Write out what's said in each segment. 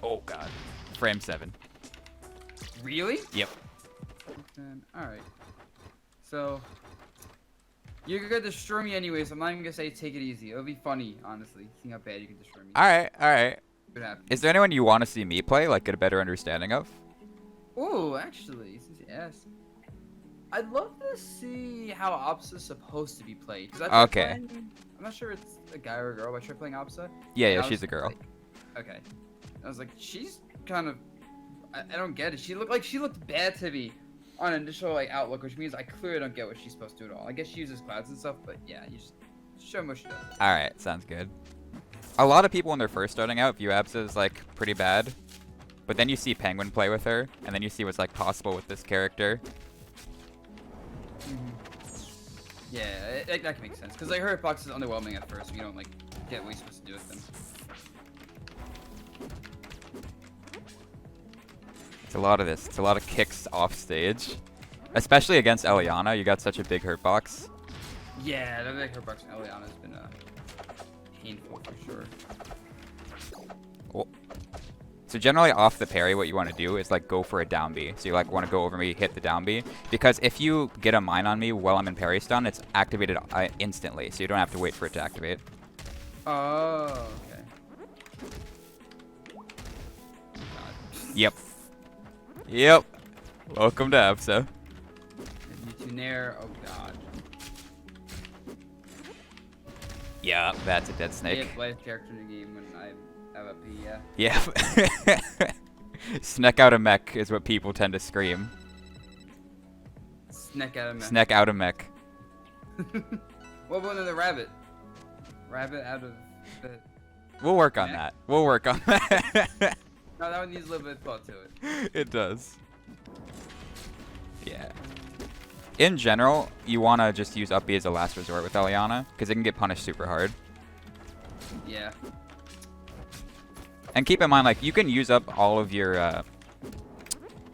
Oh god. Frame 7. Really? Yep. All right. So you're gonna destroy me anyways. I'm not even gonna say take it easy. It'll be funny, honestly, seeing how bad you can destroy me. Alright, alright. What happens? Is there anyone you want to see me play, like, get a better understanding of? Oh, actually, since you asked, I'd love to see how Opsa's supposed to be played. 'Cause I tried Okay. playing- I'm not sure if it's a guy or a girl, but I tried playing Opsa. Yeah, and yeah, I she's was a girl. like- okay. I was like, she's kind of. I don't get it. She looked bad to me on initial like outlook, which means I clearly don't get what she's supposed to do at all. I guess she uses clouds and stuff, but yeah, you just show me what she does. Alright, sounds good. A lot of people when they're first starting out view Absa as, like, pretty bad. But then you see Penguin play with her, and then you see what's, like, possible with this character. Yeah, that can make sense. Because like her hitbox is underwhelming at first, so you don't like get what you're supposed to do with them. It's a lot of this. It's a lot of kicks off stage. Especially against Eliana, you got such a big hurt box. Yeah, that like hitbox from Eliana has been painful for sure. Cool. So generally off the parry, what you want to do is like go for a down B. So you like want to go over me, hit the down B. Because if you get a mine on me while I'm in parry stun, it's activated instantly. So you don't have to wait for it to activate. Oh, okay. Yep. Yep. Welcome to Absa. You too near. Oh god. Yeah, that's a dead snake. Yeah, play a character in the game when I have a P, yeah. Yeah. Sneck out a mech is what people tend to scream. Sneck out of mech. Sneck out a mech. What about the rabbit? Rabbit out of the. We'll work on mech? that. We'll work on that. No, that one needs a little bit of thought to it. It does. Yeah. In general, you want to just use up B as a last resort with Eliana, because it can get punished super hard. Yeah. And keep in mind, like, you can use up all of your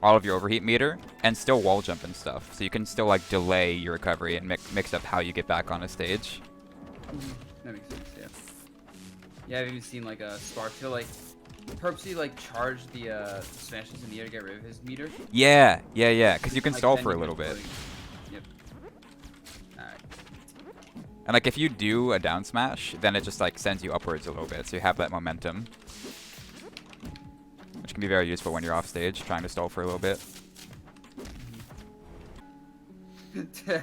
overheat meter and still wall jump and stuff. So you can still, like, delay your recovery and mix up how you get back on a stage. That makes sense, yeah. Yeah, I've even seen, like, a Sparktail, like, purposely, like, charge the smashes in the air to get rid of his meter. Yeah, yeah, yeah, because you can Like, stall then for a you little can bit. floating. Yep. Alright. And, like, if you do a down smash, then it just, like, sends you upwards a little bit, so you have that momentum. Which can be very useful when you're off stage, trying to stall for a little bit.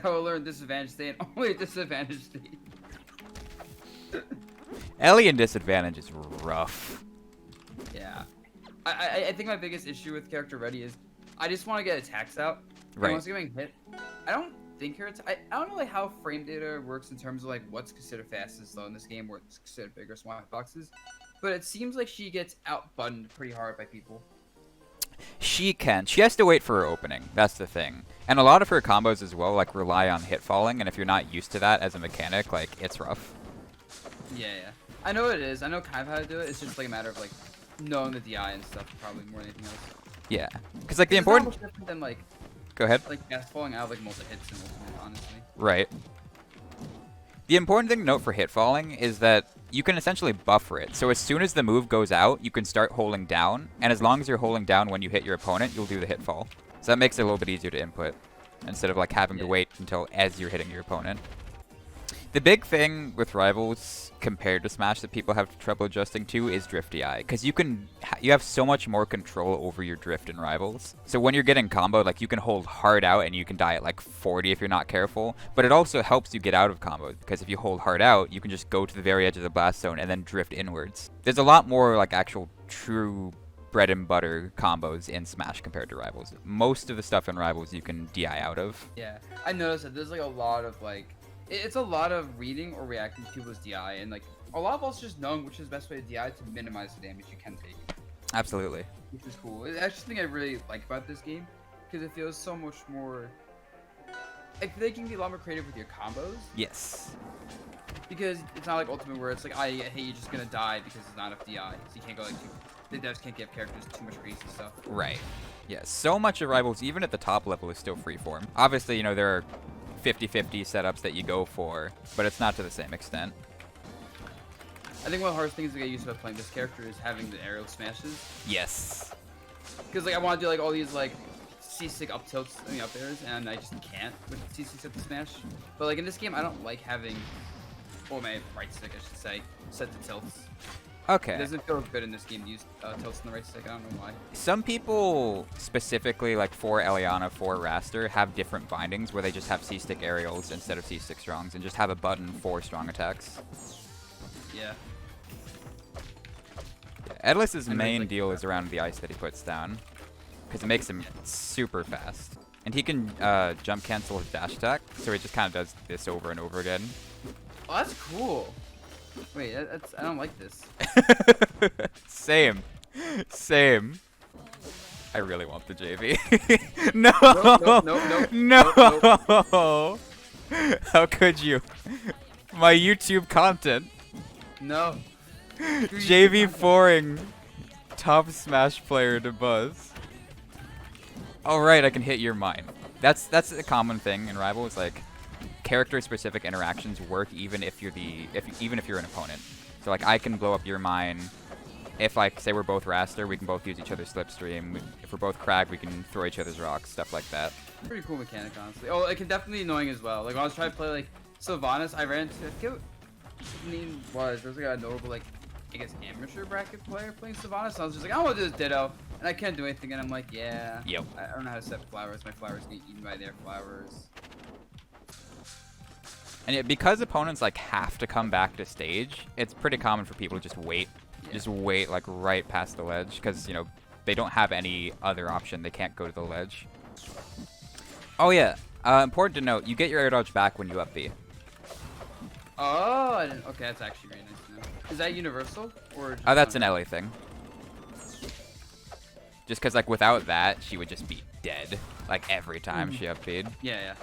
I'll learn disadvantage state, only disadvantage state. Ellie in disadvantage is rough. Yeah. I think my biggest issue with character ready is I just want to get attacks out. Right. And once getting hit, I don't think her I don't know like how frame data works in terms of like what's considered fast and slow in this game, what's considered big or small boxes. But it seems like she gets outbuttoned pretty hard by people. She can. She has to wait for her opening. That's the thing. And a lot of her combos as well, like, rely on hit falling. And if you're not used to that as a mechanic, like, it's rough. Yeah, yeah. I know what it is. I know kind of how to do it. It's just like a matter of like knowing the DI and stuff probably more than anything else. Yeah. Because, like, the It's not important... much different than like Go ahead. fast falling out of like multi hits and ultimate, honestly. Right. The important thing to note for hit falling is that you can essentially buffer it. So as soon as the move goes out, you can start holding down. And as long as you're holding down when you hit your opponent, you'll do the hit fall. So that makes it a little bit easier to input, instead of like having to wait until as you're hitting your opponent. The big thing with Rivals compared to Smash that people have trouble adjusting to is drift DI, because you have so much more control over your drift in Rivals. So when you're getting comboed, like, you can hold hard out and you can die at like 40 if you're not careful, but it also helps you get out of combos, because if you hold hard out, you can just go to the very edge of the blast zone and then drift inwards. There's a lot more like actual true bread and butter combos in Smash compared to Rivals. Most of the stuff in Rivals you can DI out of. Yeah, I noticed that there's like a lot of like it's a lot of reading or reacting to people's DI, and like a lot of us just knowing which is the best way to DI to minimize the damage you can take. Absolutely. Which is cool. It's actually something I really like about this game, because it feels so much more. Like, they can be a lot more creative with your combos. Yes. Because it's not like Ultimate where it's like, hey, you're just gonna die because it's not enough DI, so you can't go like the devs can't give characters too much crazy stuff. Right. Yeah, so much of Rivals, even at the top level, is still freeform. Obviously, you know, there are 50-50 setups that you go for, but it's not to the same extent. I think one of the hardest things to get used to about playing this character is having the aerial smashes. Yes. Because like I want to do like all these like C-stick up tilts, I mean up airs, and I just can't with C-stick to smash. But like in this game, I don't like having, or my right stick, I should say, set to tilts. Okay. It doesn't feel good in this game to use tilts on the right stick. I don't know why. Some people, specifically like for Eliana, for Raster, have different bindings where they just have C-stick aerials instead of C-stick strongs and just have a button for strong attacks. Yeah. Edlis's And main like, deal is around the ice that he puts down, because it makes him super fast. And he can jump cancel his dash attack, so he just kind of does this over and over again. Oh, that's cool. Wait, I don't like this. Same. Same. I really want the JV. No! Nope. No! How could you? My YouTube content. No. JV 4ing top Smash player Dabuz. Alright, I can hit your mine. That's a common thing in Rivals, like character specific interactions work even if you're even if you're an opponent. So like I can blow up your mine. If like say we're both Raster, we can both use each other's slipstream. If we're both Crag, we can throw each other's rocks, stuff like that. Pretty cool mechanic, honestly. Oh, it can definitely be annoying as well. Like when I was trying to play like Sylvanas, I ran into I forget what his name was. There was like a notable like I guess amateur bracket player playing Sylvanas. And I was just like, I want to do this Ditto, and I can't do anything. And I'm like, yeah. Yep. I don't know how to set flowers. My flowers get eaten by their flowers. And yet, because opponents like have to come back to stage, it's pretty common for people to just wait. Yeah. Just wait like right past the ledge, because you know they don't have any other option. They can't go to the ledge. Oh yeah, important to note, you get your air dodge back when you up B. Oh, I didn't, okay, that's actually very nice to know. Is that universal or? Just Oh, that's an Ellie thing. Just because like without that, she would just be dead like every time she up B'd. Yeah.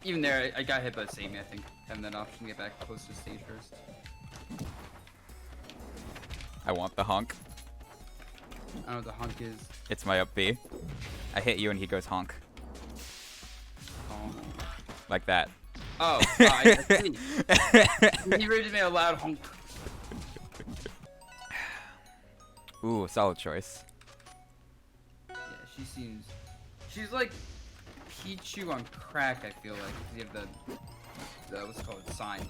Even there, I got hit by the same. I think having that option to get back close to stage first. I want the honk. I don't know what the hunk is. It's my up B. I hit you and he goes honk. Oh. Like that. Oh, I see. He really just made a loud honk. Ooh, solid choice. Yeah, she's like Pichu on crack, I feel like. 'Cause you have the what's it called, sign.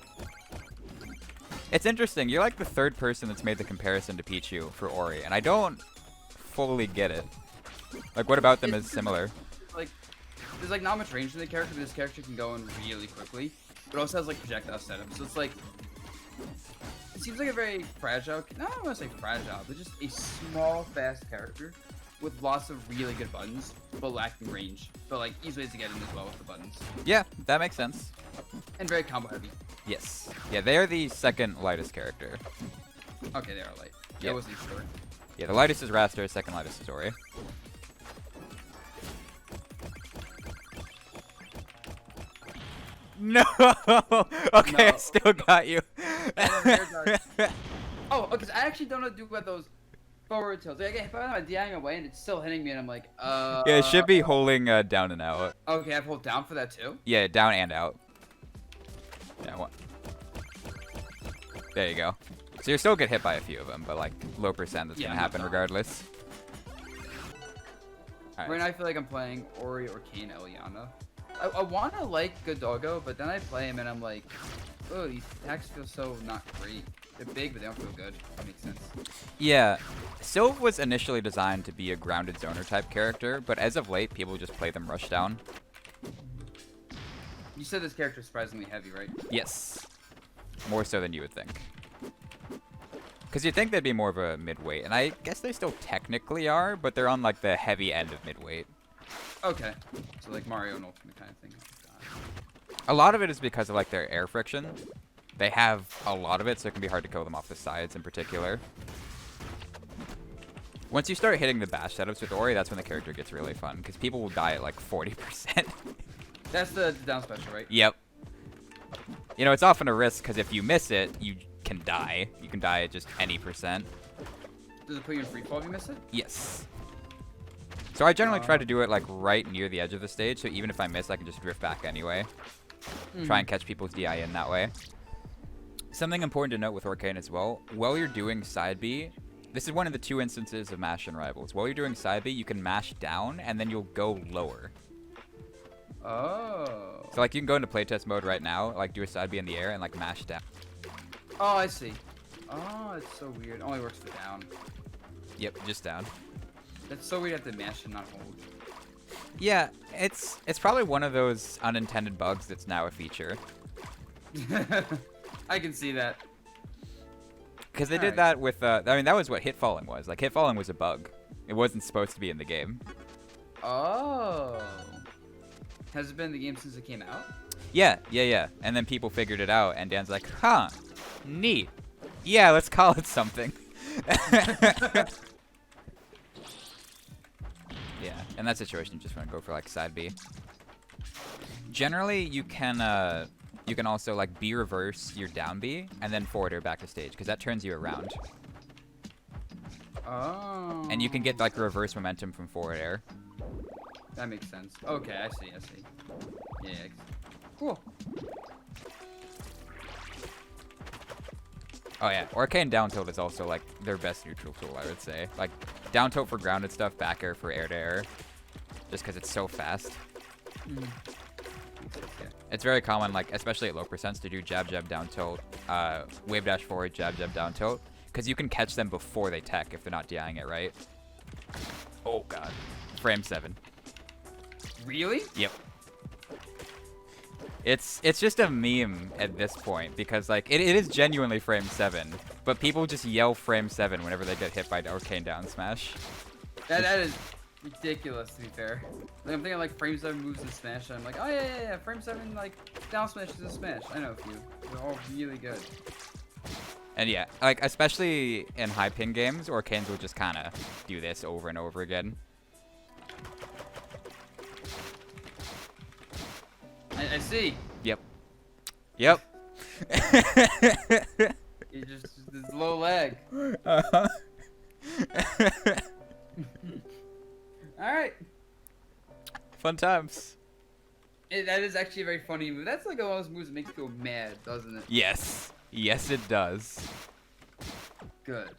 It's interesting. You're like the third person that's made the comparison to Pichu for Ori, and I don't fully get it. Like, what about them is similar? Like, there's like not much range in the character, but this character can go in really quickly. But it also has like projectile setup, so it's like it seems like a very fragile. I don't want to say fragile, but just a small, fast character with lots of really good buttons, but lacking range. But like easy ways to get in as well with the buttons, Yeah, that makes sense. and very combo heavy. Yes. Yeah, they're the second lightest character. Okay, they are light. Yep. I wasn't sure. Yeah, the lightest is Raster, second lightest is Ori. No! Okay, I No. still got you. Oh, okay. So I actually don't know do about those forward tilts. Like, I get hit by them, I'm DIing away, and it's still hitting me, and I'm like, Yeah, it should be holding down and out. Okay, I have to hold down for that too. Yeah, down and out. Yeah, what? There you go. So you'll still get hit by a few of them, but like low percent that's gonna happen regardless. All Right now, I feel like I'm playing Ori or Kane Eliana. I want to like Godoggo, but then I play him and I'm like, oh, these attacks feel so not great. They're big, but they don't feel good. That makes sense. Yeah, Sylve was initially designed to be a grounded zoner type character, but as of late, people just play them rush down. You said this character is surprisingly heavy, right? Yes, more so than you would think. Because you'd think they'd be more of a midweight, and I guess they still technically are, but they're on like the heavy end of midweight. Okay. So like Mario and Ultimate kind of thing. A lot of it is because of like their air friction. They have a lot of it, so it can be hard to kill them off the sides in particular. Once you start hitting the bash setups with Ori, that's when the character gets really fun, because people will die at like 40%. That's the down special, right? Yep. You know, it's often a risk, because if you miss it, you can die. You can die at just any percent. Does it put you in free fall if you miss it? Yes. So I generally try to do it like right near the edge of the stage, so even if I miss, I can just drift back anyway. Try and catch people's DI in that way. Something important to note with Arcane as well, while you're doing side B, this is one of the 2 instances of mash and rivals. While you're doing side B, you can mash down, and then you'll go lower. Oh. So, like, you can go into playtest mode right now, like, do a side B in the air, and, like, mash down. Oh, I see. Oh, it's so weird. Only works for down. Yep, just down. That's so weird you have to mash and not hold. Yeah, it's probably one of those unintended bugs that's now a feature. I can see that. Because they did that with, I mean, that was what hit falling was. Like, hit falling was a bug. It wasn't supposed to be in the game. Oh. Has it been in the game since it came out? Yeah. And then people figured it out, and Dan's like, huh, neat. Yeah, let's call it something. Yeah, in that situation, you just want to go for, like, side B. Generally, you can also, like, B reverse your down B, and then forward air back to stage, because that turns you around. Oh. And you can get, like, reverse momentum from forward air. That makes sense. Okay, I see. Yeah. Cool. Oh yeah, Arcane down tilt is also like their best neutral tool, I would say. Like down tilt for grounded stuff, back air for air to air, just because it's so fast. Mm. It's very common, like especially at low percents, to do jab jab down tilt, wave dash forward, jab jab down tilt, because you can catch them before they tech if they're not DIing it right. Oh god, frame 7. Really? Yep. It's just a meme at this point because like it is genuinely frame 7, but people just yell frame 7 whenever they get hit by Arcane down smash. That is ridiculous, to be fair. Like, I'm thinking like frame 7 moves in Smash, and I'm like, oh yeah, frame 7 like down smash is a Smash. I know a few. They're all really good. And yeah, like especially in high ping games, Arcanes will just kind of do this over and over again. I see. Yep. You just this low leg. Uh-huh. All right. Fun times. That is actually a very funny move. That's like one of those moves that makes you feel mad, doesn't it? Yes. Yes, it does. Good.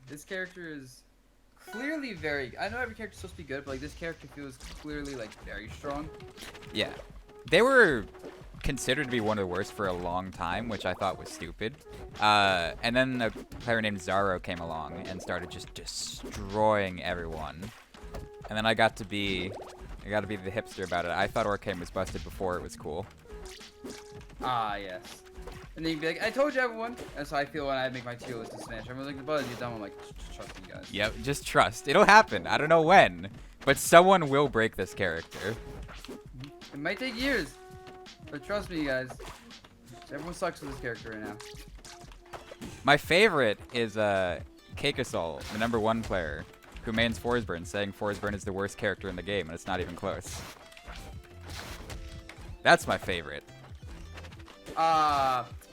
This character is clearly very. I know every character's supposed to be good, but like this character feels clearly like very strong. Yeah. They were considered to be one of the worst for a long time, which I thought was stupid. And then a player named Zaro came along and started just destroying everyone. And then I got to be the hipster about it. I thought Arcane was busted before it was cool. Ah, yes. And then you'd be like, I told you everyone. That's how I feel when I make my tier list to Smash. Everyone's like, the buzz, you're dumb. I'm like, trust me, guys. Yep, just trust. It'll happen. I don't know when, but someone will break this character. It might take years, but trust me, guys. Everyone sucks with this character right now. My favorite is Kakasol, the #1 player, who mains Forsburn, saying Forsburn is the worst character in the game, and it's not even close. That's my favorite.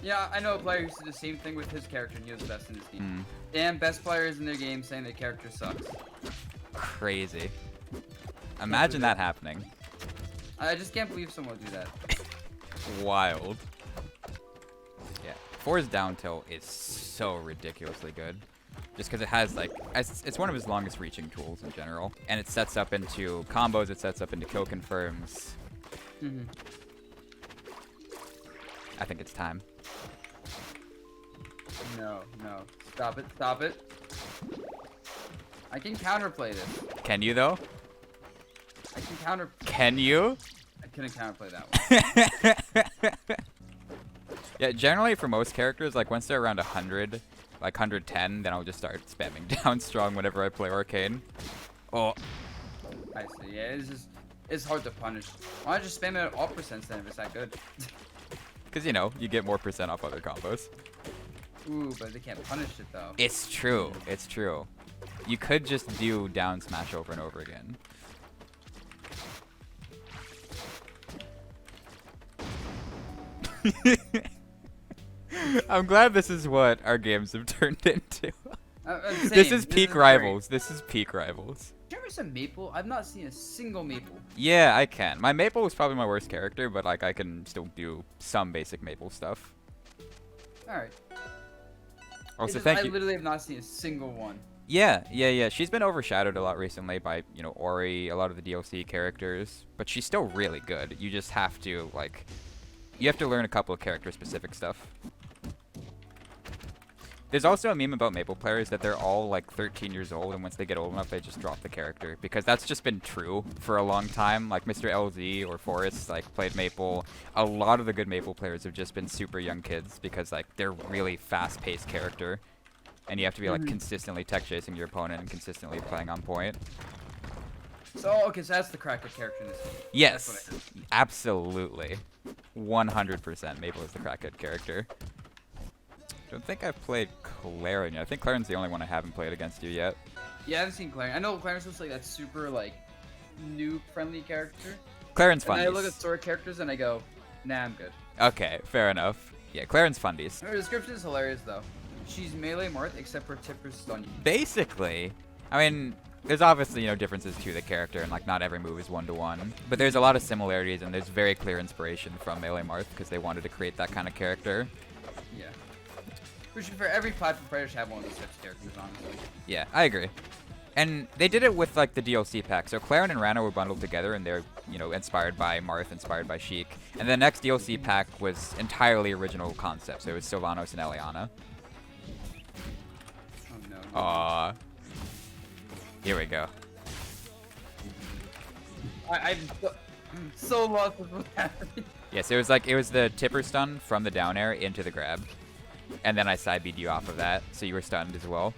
Yeah, I know a player who did the same thing with his character, and he was the best in his team. Damn, best players in their game saying their character sucks. Crazy. Imagine that happening. I just can't believe someone would do that. Wild. Yeah, For's down tilt is so ridiculously good. Just because it has, like, it's one of his longest reaching tools in general. And it sets up into combos, it sets up into kill confirms. I think it's time. No. Stop it. I can counterplay this. Can you, though? I can counter... Can you? I couldn't counterplay that one. Yeah, generally for most characters, like once they're around 100, like 110, then I'll just start spamming down strong whenever I play Arcane. Oh. I see. Yeah, it's hard to punish. Why not just spam it at all percents then if it's that good? Because, you know, you get more % off other combos. Ooh, but they can't punish it though. It's true. It's true. You could just do down smash over and over again. I'm glad this is what our games have turned into. This is peak rivals. This is peak rivals. Do you remember some Maple? I've not seen a single Maple. Yeah, I can. My Maple was probably my worst character, but like I can still do some basic Maple stuff. All right. Also, I thank you. literally have not seen a single one. Yeah. She's been overshadowed a lot recently by, you know, Ori, a lot of the DLC characters, but she's still really good. You just have to, like, you have to learn a couple of character-specific stuff. There's also a meme about Maple players that they're all, like, 13 years old, and once they get old enough, they just drop the character, because that's just been true for a long time. Like, Mr. LZ or Forrest, like, played Maple. A lot of the good Maple players have just been super young kids, because, like, they're really fast-paced character. And you have to be, like, consistently tech-chasing your opponent and consistently playing on point. So, okay, so that's the crackhead character in this game. Yes, absolutely. 100% Maple is the crackhead character. Don't think I've played Claren yet. I think Claren's the only one I haven't played against you yet. Yeah, I haven't seen Claren. I know Claren's supposed to be like that super, like, noob-friendly character. Claren's And fundies. I look at sword characters and I go, nah, I'm good. Okay, fair enough. Yeah, Claren's fundies. Her description is hilarious, though. She's melee Marth, except for Tipper's stun you. Basically. I mean, there's obviously, you know, differences to the character, and, like, not every move is one-to-one. But there's a lot of similarities, and there's very clear inspiration from Melee Marth, because they wanted to create that kind of character. Yeah. For every platform player should have one of these types of characters, honestly. Yeah, I agree. And they did it with, like, the DLC pack. So Claren and Rana were bundled together, and they're, you know, inspired by Marth, inspired by Sheik. And the next DLC pack was entirely original concept. So it was Sylvanos and Eliana. Oh, no. Aww. Here we go. I'm so lost with what's happening. Yes, it was like, it was the tipper stun from the down air into the grab. And then I side beat you off of that, so you were stunned as well.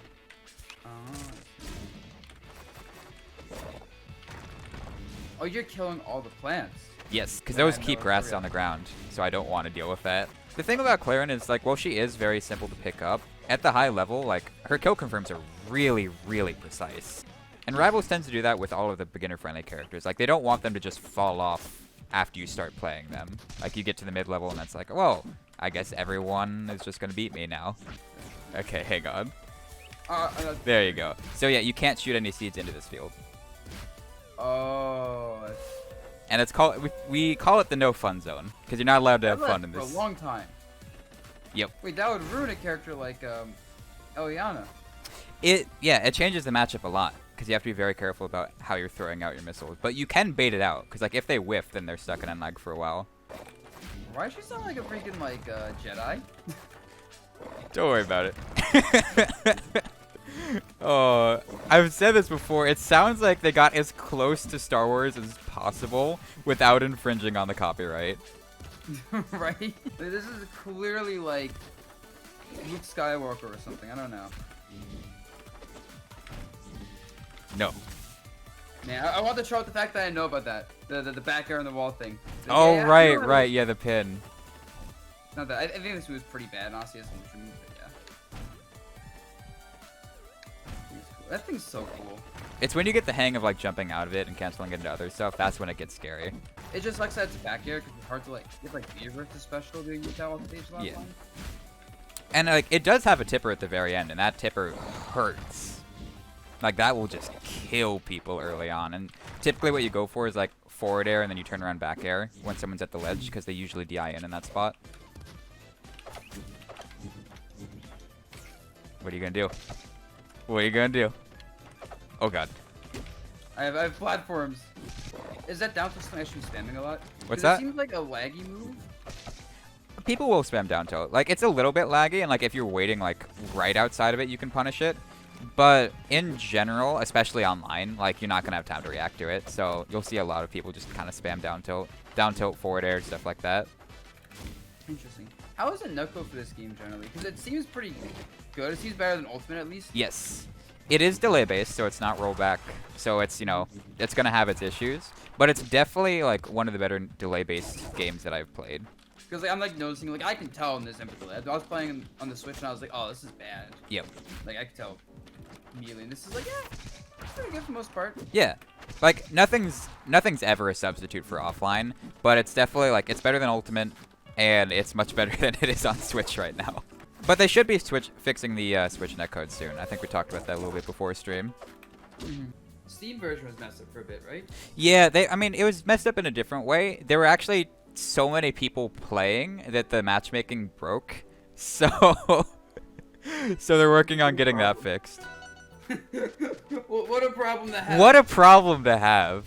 Oh, you're killing all the plants. Yes, because Yeah, those I keep know, grass for on the ground, so I don't want to deal with that. The thing about Claren is, like, while she is very simple to pick up, at the high level, like, her kill confirms are really, really precise. And Rivals tends to do that with all of the beginner-friendly characters. Like, they don't want them to just fall off after you start playing them. Like, you get to the mid-level and it's like, well, I guess everyone is just going to beat me now. Okay, hang on. There you go. So yeah, you can't shoot any seeds into this field. Oh. And it's called, we call it the no fun zone, because you're not allowed to have fun in For this. a long time. Yep. Wait, that would ruin a character like Eliana. It changes the matchup a lot, because you have to be very careful about how you're throwing out your missiles. But you can bait it out, because like if they whiff, then they're stuck in lag for a while. Why does she sound like a freaking like Jedi? Don't worry about it. Oh, I've said this before. It sounds like they got as close to Star Wars as possible without infringing on the copyright. Right? Like, this is clearly like Luke Skywalker or something. I don't know. No. Man, I want to show out the fact that I know about that. The back air on the wall thing. Oh, Yeah, right. Yeah, the pin. Not that. I think this was pretty bad. Honestly, it's but yeah. Cool. That thing's so cool. It's when you get the hang of like jumping out of it and canceling it into other stuff. That's when it gets scary. It just sucks that it's back air because it's hard to like get like Beaver to special doing your tower stage last Yeah. time. And like it does have a tipper at the very end, and that tipper hurts. Like that will just kill people early on. And typically what you go for is like forward air and then you turn around back air when someone's at the ledge because they usually DI in that spot. What are you gonna do? What are you gonna do? Oh god. I have platforms. Is that down to actually spamming a lot? What's 'Cause that? It seems like a laggy move. People will spam down tilt. Like it's a little bit laggy, and like if you're waiting like right outside of it, you can punish it. But in general, especially online, like you're not gonna have time to react to it. So you'll see a lot of people just kind of spam down tilt, forward air, stuff like that. Interesting. How is it Knuckle for this game generally? Because it seems pretty good. It seems better than Ultimate at least. Yes. It is delay based, so it's not rollback. So it's, you know, it's gonna have its issues. But it's definitely like one of the better delay based games that I've played. Because like, I'm like noticing, like I can tell in this input delay. I was playing on the Switch and I was like, oh, this is bad. Yep. Like I can tell immediately. And this is like, yeah, it's pretty good for the most part. Yeah. Like nothing's ever a substitute for offline, but it's definitely like it's better than Ultimate, and it's much better than it is on Switch right now. But they should be fixing the Switch netcode soon. I think we talked about that a little bit before stream. Steam version was messed up for a bit, right? Yeah, I mean, it was messed up in a different way. There were actually so many people playing that the matchmaking broke. So, so they're working on getting that fixed. What a problem to have. What a problem to have.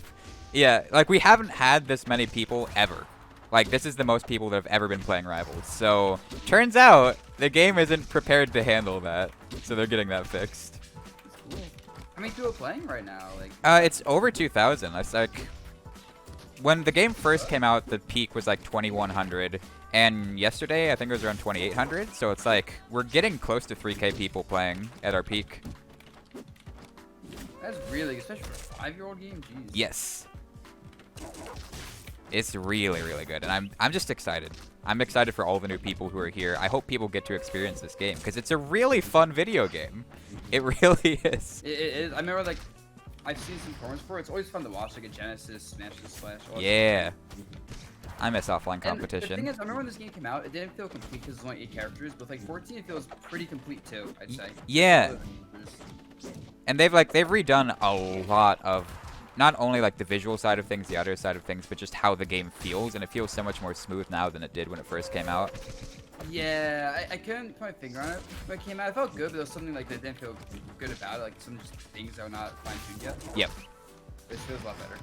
Yeah, like we haven't had this many people ever. Like this is the most people that have ever been playing Rivals. So, turns out the game isn't prepared to handle that. So they're getting that fixed. Cool. How many people are playing right now? Like, It's over 2,000. That's like when the game first came out, the peak was like 2,100, and yesterday I think it was around 2,800. So it's like we're getting close to 3K people playing at our peak. that's really, especially for a 5-year-old game. Jeez. Yes, it's really really good, and I'm just excited. I'm excited for all the new people who are here. I hope people get to experience this game because it's a really fun video game. It really is. It is. I remember like I've seen some forums for it. It's always fun to watch, like a Genesis, Smash and Slash. Yeah. I miss offline And competition. the thing is, I remember when this game came out, it didn't feel complete because it's only 8 characters, but like 14 it feels pretty complete too, I'd say. Yeah. And they've redone a lot of not only like the visual side of things, the audio side of things, but just how the game feels, and it feels so much more smooth now than it did when it first came out. Yeah, I couldn't put my finger on it when it came out. It felt good, but there was something like that didn't feel good about it, like some just things that were not fine-tuned yet. Yep. This feels a lot better.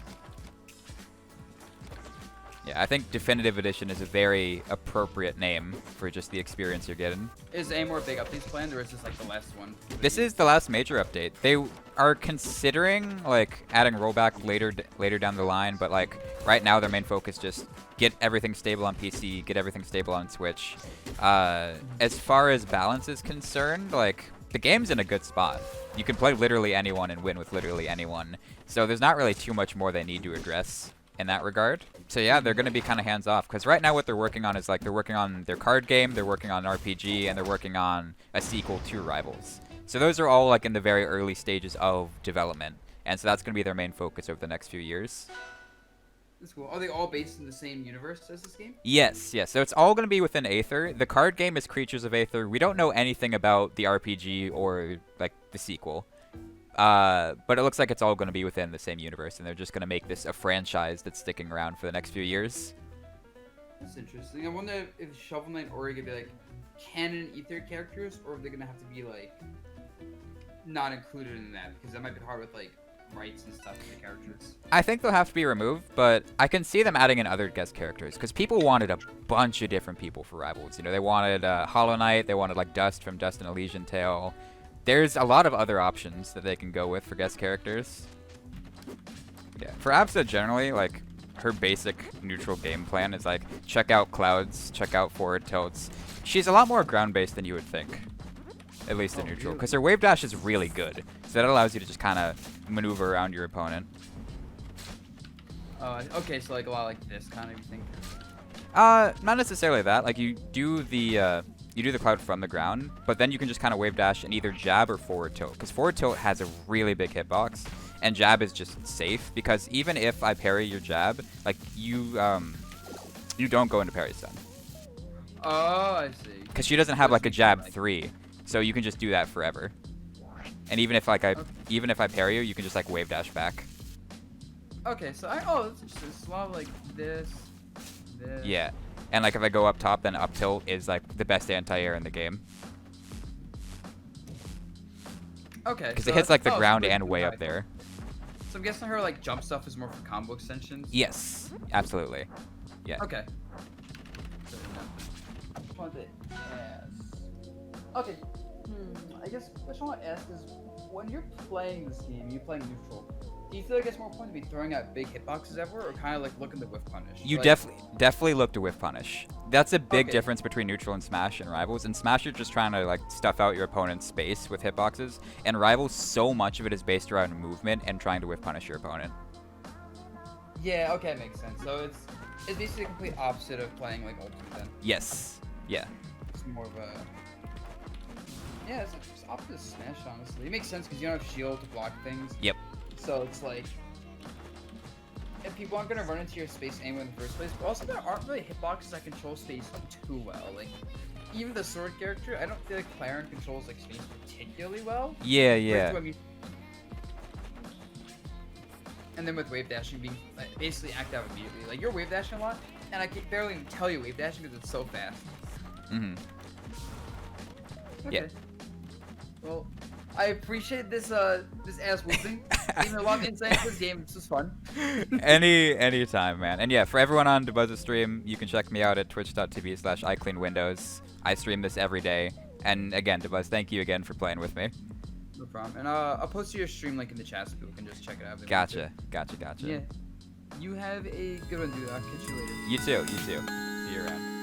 Yeah, I think Definitive Edition is a very appropriate name for just the experience you're getting. Is any more big updates planned, or is this like the last one? This is the last major update. They are considering like adding rollback later down the line, but like right now their main focus just get everything stable on PC, get everything stable on Switch. As far as balance is concerned, like the game's in a good spot. You can play literally anyone and win with literally anyone. So there's not really too much more they need to address in that regard. So yeah, they're going to be kind of hands off because right now what they're working on is like they're working on their card game, they're working on an RPG, and they're working on a sequel to Rivals. So those are all like in the very early stages of development, and so that's going to be their main focus over the next few years. That's cool. Are they all based in the same universe as this game? Yes, yes. So it's all going to be within Aether. The card game is Creatures of Aether. We don't know anything about the RPG or like the sequel. But it looks like it's all going to be within the same universe, and they're just going to make this a franchise that's sticking around for the next few years. That's interesting. I wonder if Shovel Knight or gonna be like canon Aether characters, or if they're gonna have to be like not included in that, because that might be hard with like rights and stuff for the characters. I think they'll have to be removed, but I can see them adding in other guest characters, because people wanted a bunch of different people for Rivals. You know, they wanted Hollow Knight, they wanted like Dust from Dust and Elysian Tale. There's a lot of other options that they can go with for guest characters. Yeah, for Absa generally, like, her basic neutral game plan is like, check out clouds, check out forward tilts. She's a lot more ground-based than you would think, at least in neutral, because her wave dash is really good. So that allows you to just kind of maneuver around your opponent. Okay, so like a lot like this kind of, you think? Not necessarily that. Like, you do the cloud from the ground, but then you can just kind of wave dash and either jab or forward tilt, because forward tilt has a really big hitbox, and jab is just safe, because even if I parry your jab, like, you don't go into parry stun. Oh, I see. Because she doesn't have, like, a jab 3, so you can just do that forever. And even if, like, even if I parry you, you can just, like, wave dash back. Okay, so that's interesting. It's a lot of like this. Yeah. And, like, if I go up top, then up tilt is, like, the best anti-air in the game. Okay. Because it hits, like, the ground and way up there. So I'm guessing her, like, jump stuff is more for combo extensions? Yes. Absolutely. Yeah. Okay. I wanted to ask... Okay. I guess the question I want to ask is, when you're playing this game, you're playing neutral, do you feel like it's more fun to be throwing out big hitboxes ever, or kind of like looking to whiff punish? You like, definitely look to whiff punish. That's a big difference between neutral and Smash and Rivals. In Smash, you're just trying to like stuff out your opponent's space with hitboxes, and Rivals, so much of it is based around movement and trying to whiff punish your opponent. Yeah, okay, makes sense. So it's basically the complete opposite of playing like Ultimate then. Yes. Yeah. It's more of a... Yeah, it's opposite of Smash, honestly. It makes sense because you don't have shield to block things. Yep. So it's like, if people aren't gonna run into your space anyway in the first place, but also there aren't really hitboxes that control space too well. Like, even the sword character, I don't feel like Clarence controls like space particularly well. Yeah, yeah. I mean, and then with wave dashing being like, basically act out immediately. Like you're wave dashing a lot, and I can barely even tell you wave dashing because it's so fast. Mm-hmm. Okay. Yeah. Well, I appreciate this this ass whooping. Gave me a lot of insight into this game. This was fun. Anytime, man. And yeah, for everyone on Dabuz's stream, you can check me out at twitch.tv/iCleanWindows. I stream this every day. And again, Dabuz, thank you again for playing with me. No problem. And I'll post your stream link in the chat so people can just check it out. if they want to. Gotcha. Yeah. You have a good one, dude. I'll catch you later. You too. See you around.